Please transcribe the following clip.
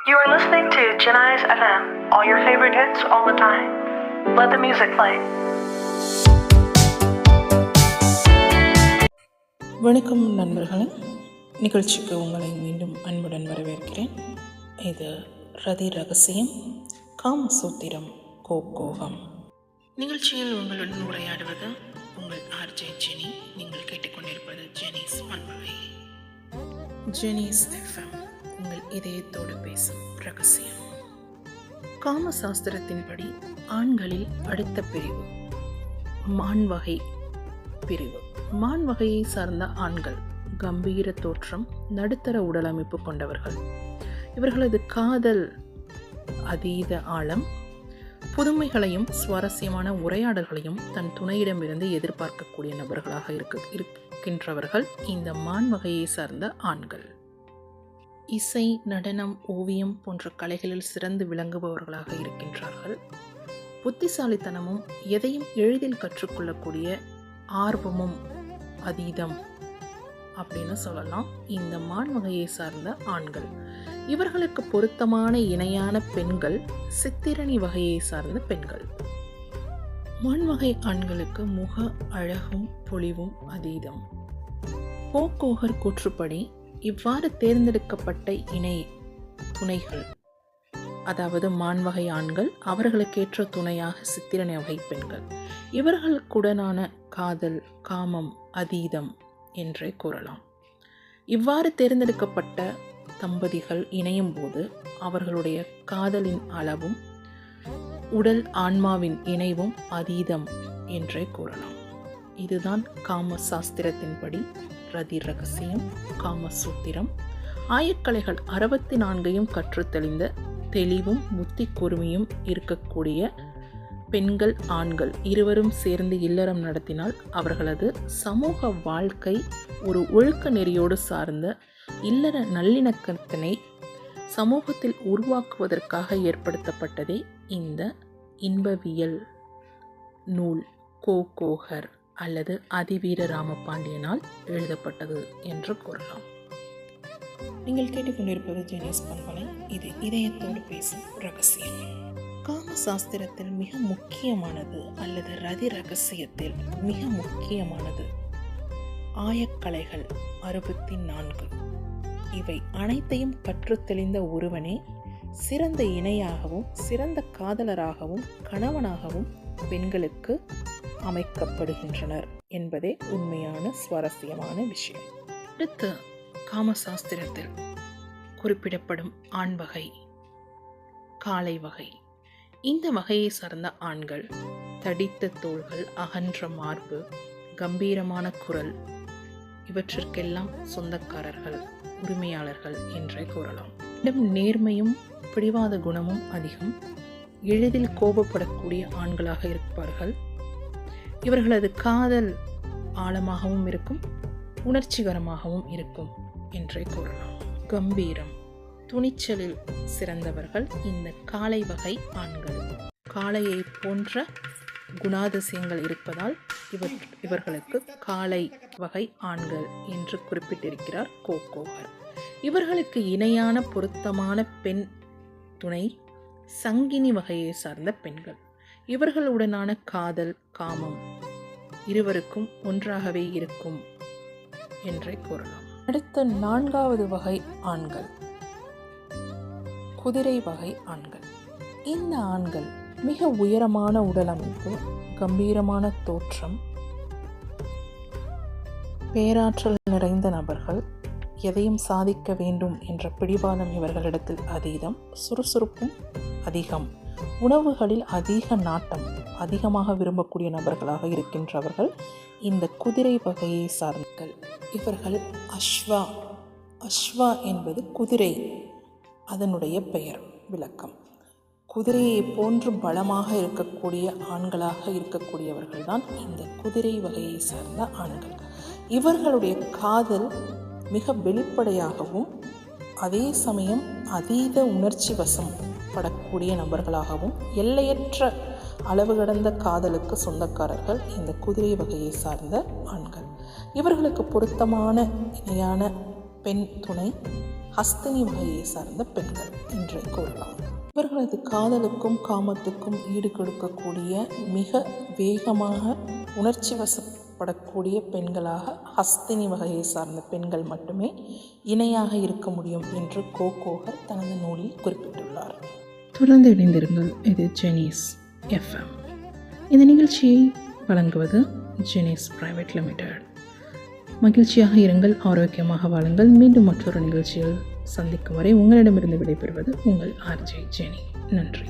You are listening to Chennai's FM, all your favorite hits all the time. Let the music play. வணக்கம் நண்பர்களே, நிகழ்ச்சிக்கு உங்களை மீண்டும் அன்புடன் வரவேற்கிறேன். இது ரதி ரகசியம் காமசூத்திரம் கோகோகம். நிகழ்ச்சியில் உங்களுடன் உரையாடுவது உங்கள் ஆர்ஜே ஜெனி. நீங்கள் கேட்டுக்கொண்டிருப்பது ஜெனிஸ் பண்பலை. ஜெனிஸ் எஃப்எம், உங்கள் இதயத்தோடு பேசும் ரகசியம். காமசாஸ்திரத்தின்படி ஆண்களில் அடுத்த பிரிவு மான் வகை பிரிவு. மான் வகையை சார்ந்த ஆண்கள் கம்பீர தோற்றம், நடுத்தர உடலமைப்பு கொண்டவர்கள். இவர்களது காதல் அதீத ஆழம், புதுமைகளையும் சுவாரஸ்யமான உரையாடல்களையும் தன் துணையிடமிருந்து எதிர்பார்க்கக்கூடிய நபர்களாக இருக்கின்றவர்கள் இந்த மான் வகையை சார்ந்த ஆண்கள். இசை, நடனம், ஓவியம் போன்ற கலைகளில் சிறந்து விளங்குபவர்களாக இருக்கின்றார்கள். புத்திசாலித்தனமும் எதையும் எளிதில் கற்றுக்கொள்ளக்கூடிய ஆர்வமும் அதீதம் அப்படின்னு சொல்லலாம் இந்த மான் வகையை சார்ந்த ஆண்கள். இவர்களுக்கு பொருத்தமான இணையான பெண்கள் சித்திரணி வகையை சார்ந்த பெண்கள். மான் வகை ஆண்களுக்கு முக அழகும் பொலிவும் அதீதம். போக்கோகர் கூற்றுப்படி இவ்வாறு தேர்ந்தெடுக்கப்பட்ட இணை துணைகள், அதாவது மான் வகை ஆண்கள், அவர்களுக்கேற்ற துணையாக சித்திரணி வகை பெண்கள். இவர்களுக்குடனான காதல், காமம் அதீதம் என்றே கூறலாம். இவ்வாறு தேர்ந்தெடுக்கப்பட்ட தம்பதிகள் இணையும் போது அவர்களுடைய காதலின் அளவும் உடல் ஆன்மாவின் இணைவும் அதீதம் என்றே கூறலாம். இதுதான் காம சாஸ்திரத்தின்படி ரதி ரகசியம் காமசூத்திரம். ஆயக்கலைகள் 64ஐயும் கற்று தெளிந்த தெளிவும் புத்தி கூர்மையும் இருக்கக்கூடிய பெண்கள், ஆண்கள் இருவரும் சேர்ந்து இல்லறம் நடத்தினால் அவர்களது சமூக வாழ்க்கை ஒரு ஒழுக்க நெறியோடு சார்ந்த இல்லற நல்லிணக்கத்தினை சமூகத்தில் உருவாக்குவதற்காக ஏற்படுத்தப்பட்டதே இந்த இன்பவியல் நூல் கோகோகர் அல்லது அதிவீர ராமபாண்டியனால் எழுதப்பட்டது என்று கூறலாம். நீங்கள் கேட்டுக்கொண்டிருப்பது ஜெனிஸ் பண்பலை. இது இதயத்தோடு பேசும் ரகசியம். காமசாஸ்திரத்தில் மிக முக்கியமானது அல்லது ரதி ரகசியத்தில் மிக முக்கியமானது ஆயக்கலைகள் 64. இவை அனைத்தையும் கற்றுத் தெளிந்த ஒருவனே சிறந்த இணையாகவும் சிறந்த காதலராகவும் கணவனாகவும் பெண்களுக்கு அமைக்கப்படுகின்றனர் என்பதே உண்மையான சுவாரஸ்யமான விஷயம். அடுத்து காமசாஸ்திரத்தில் குறிப்பிடப்படும் ஆண் வகை காளை வகை. இந்த வகையை சார்ந்த ஆண்கள் தடித்த தோள்கள், அகன்ற மார்பு, கம்பீரமான குரல் இவற்றிற்கெல்லாம் சொந்தக்காரர்கள், உரிமையாளர்கள் என்றே கூறலாம். நேர்மையும் பிடிவாத குணமும் அதிகம், எளிதில் கோபப்படக்கூடிய ஆண்களாக இருப்பார்கள். இவர்களது காதல் ஆழமாகவும் இருக்கும், உணர்ச்சிகரமாகவும் இருக்கும் என்றே கூறலாம். கம்பீரம், துணிச்சலில் சிறந்தவர்கள் இந்த காளை வகை ஆண்கள். காளையை போன்ற குணாதிசயங்கள் இருப்பதால் இவர்களுக்கு காளை வகை ஆண்கள் என்று குறிப்பிட்டிருக்கிறார் கோகோகர். இவர்களுக்கு இணையான பொருத்தமான பெண் துணை சங்கினி வகையை சார்ந்த பெண்கள். இவர்களுடனான காதல், காமம் இருவருக்கும் ஒன்றாகவே இருக்கும் என்றே கூறலாம். அடுத்த 4வது வகை ஆண்கள் குதிரை வகை ஆண்கள். இந்த ஆண்கள் மிக உயரமான உடலமைப்பு, கம்பீரமான தோற்றம், பேராற்றல் நிறைந்த நபர்கள். எதையும் சாதிக்க வேண்டும் என்ற பிடிவாதம் இவர்களிடத்தில் அதீதம். சுறுசுறுப்பும் அதிகம். உணவுகளில் அதிக நாட்டம், அதிகமாக விரும்பக்கூடிய நபர்களாக இருக்கின்றவர்கள் இந்த குதிரை வகையை சார்ந்தவர்கள். இவர்கள் அஸ்வா என்பது குதிரை, அதனுடைய பெயர் விளக்கம். குதிரையை போன்று பலமாக இருக்கக்கூடிய ஆண்களாக இருக்கக்கூடியவர்கள் தான் இந்த குதிரை வகையை சார்ந்த ஆண்கள். இவர்களுடைய காதல் மிக வெளிப்படையாகவும் அதே சமயம் அதீத உணர்ச்சி வசம் படக்கூடிய நபர்களாகவும் எல்லையற்ற அளவு கடந்த காதலுக்கு சொந்தக்காரர்கள் இந்த குதிரை வகையை சார்ந்த ஆண்கள். இவர்களுக்கு பொருத்தமான இணையான பெண் துணை ஹஸ்தினி வகையை சார்ந்த பெண்கள் என்று கூறலாம். இவர்களது காதலுக்கும் காமத்துக்கும் ஈடு கொடுக்கக்கூடிய மிக வேகமாக உணர்ச்சி வசப்படக்கூடிய பெண்களாக ஹஸ்தினி வகையை சார்ந்த பெண்கள் மட்டுமே இணையாக இருக்க முடியும் என்று கோகோகர் தனது நூலில் குறிப்பிட்டுள்ளார். தொடர்ந்து இணைந்திருங்கள். இது ஜெனிஸ் எஃப்எம். இந்த நிகழ்ச்சியை வழங்குவது ஜெனிஸ் பிரைவேட் லிமிடெட். மகிழ்ச்சியாக இருங்கள், ஆரோக்கியமாக வாழுங்கள். மீண்டும் மற்றொரு நிகழ்ச்சியில் சந்திக்கும் வரை உங்களிடமிருந்து விடைபெறுவது உங்கள் ஆர்ஜே ஜெனி. நன்றி.